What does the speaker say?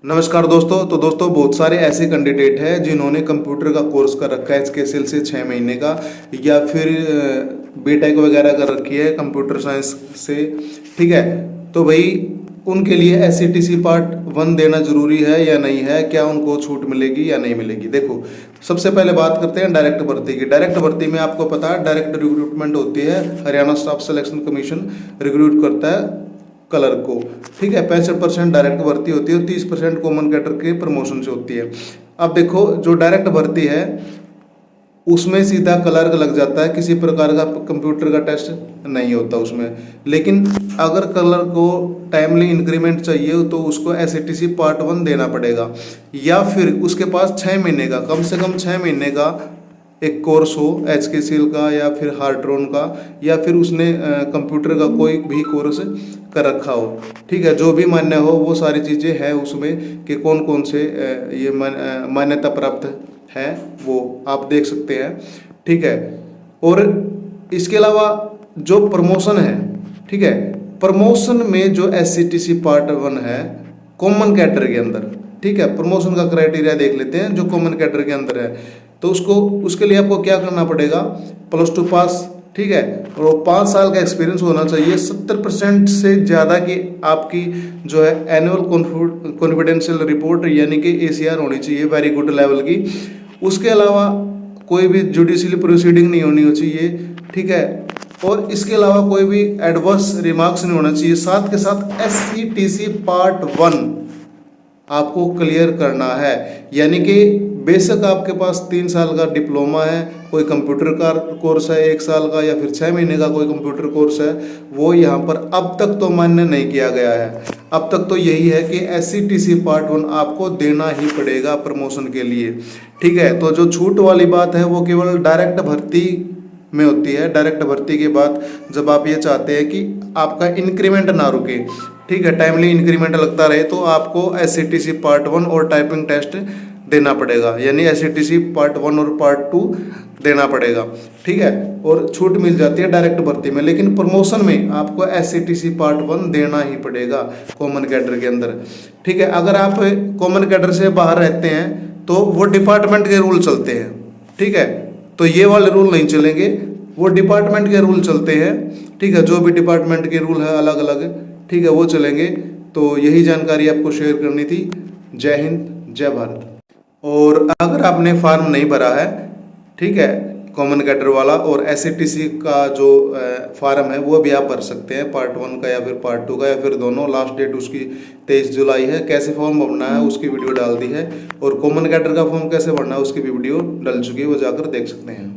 नमस्कार दोस्तों। तो दोस्तों बहुत सारे ऐसे कैंडिडेट हैं जिन्होंने कंप्यूटर का कोर्स कर रखा है एचकेसीएल से 6 महीने का, या फिर बीटेक वगैरह कर रखी है कंप्यूटर साइंस से। ठीक है, तो भाई उनके लिए एससीटीसी पार्ट 1 देना जरूरी है या नहीं है, क्या उनको छूट मिलेगी या नहीं मिलेगी। देखो, सबसे पहले बात करते हैं डायरेक्ट भर्ती की। डायरेक्ट भर्ती में आपको पता है डायरेक्ट रिक्रूटमेंट होती है, Haryana staff selection commission recruit करता है कलर को। ठीक है, 65% डायरेक्ट भर्ती होती है और 30% कॉमन कैडर के प्रमोशन से होती है। अब देखो, जो डायरेक्ट भर्ती है उसमें सीधा क्लर्क लग जाता है, किसी प्रकार का कंप्यूटर का टेस्ट नहीं होता उसमें। लेकिन अगर क्लर्क को टाइमली इंक्रीमेंट चाहिए तो उसको एससीटीसी पार्ट 1 देना पड़ेगा, या फिर उसके पास 6 महीने का, कम से कम 6 महीने का एक कोर्स हो एचकेसीएल का या फिर हार्ट्रॉन का, या फिर उसने कंप्यूटर का कोई भी कोर्स कर रखा हो। ठीक है, जो भी मान्य हो वो सारी चीज़ें हैं उसमें कि कौन कौन से ये मान्यता प्राप्त है वो आप देख सकते हैं। ठीक है, और इसके अलावा जो प्रमोशन है, ठीक है, प्रमोशन में जो एससीटीसी पार्ट 1 है कॉमन कैडर के अंदर, ठीक है, प्रमोशन का क्राइटेरिया देख लेते हैं जो कॉमन कैडर के अंदर है। तो उसके लिए आपको क्या करना पड़ेगा, +2 पास, ठीक है, और 5 साल का एक्सपीरियंस होना चाहिए। 70% से ज़्यादा की आपकी जो है एनुअल कॉन्फिडेंशियल रिपोर्ट यानी कि ACR होनी चाहिए, वेरी गुड लेवल की। उसके अलावा कोई भी जुडिशियल प्रोसीडिंग नहीं होनी चाहिए। ठीक है, और इसके अलावा कोई भी एडवर्स रिमार्क्स नहीं होना चाहिए। साथ के साथ एससीटीसी पार्ट 1 आपको क्लियर करना है, यानी कि बेशक आपके पास 3 साल का डिप्लोमा है, कोई कंप्यूटर का कोर्स है 1 साल का, या फिर 6 महीने का कोई कंप्यूटर कोर्स है, वो यहाँ पर अब तक तो मान्य नहीं किया गया है। अब तक तो यही है कि एससीटीसी पार्ट 1 आपको देना ही पड़ेगा प्रमोशन के लिए। ठीक है, तो जो छूट वाली बात है वो केवल डायरेक्ट भर्ती में होती है। डायरेक्ट भर्ती के बाद जब आप ये चाहते हैं कि आपका इंक्रीमेंट ना रुके, ठीक है, टाइमली इंक्रीमेंट लगता रहे, तो आपको एससीटीसी पार्ट 1 और टाइपिंग टेस्ट देना पड़ेगा, यानी एससीटीसी पार्ट 1 और पार्ट 2 देना पड़ेगा। ठीक है, और छूट मिल जाती है डायरेक्ट भर्ती में, लेकिन प्रमोशन में आपको एससीटीसी पार्ट 1 देना ही पड़ेगा कॉमन कैडर के अंदर। ठीक है, अगर आप कॉमन कैडर से बाहर रहते हैं तो वो डिपार्टमेंट के रूल चलते हैं। ठीक है, तो ये वाले रूल नहीं चलेंगे, वो डिपार्टमेंट के रूल चलते हैं। ठीक है, जो भी डिपार्टमेंट के रूल है अलग अलग, ठीक है, वो चलेंगे। तो यही जानकारी आपको शेयर करनी थी। जय हिंद, जय भारत। और अगर आपने फॉर्म नहीं भरा है, ठीक है, कॉमन कैडर वाला, और एससीटीसी का जो फॉर्म है वो भी आप भर सकते हैं, पार्ट 1 का या फिर पार्ट 2 का, या फिर दोनों। लास्ट डेट उसकी 23 जुलाई है। कैसे फॉर्म भरना है उसकी वीडियो डाल दी है, और कॉमन कैडर का फॉर्म कैसे भरना है उसकी भी वीडियो डल चुकी है, वो जाकर देख सकते हैं।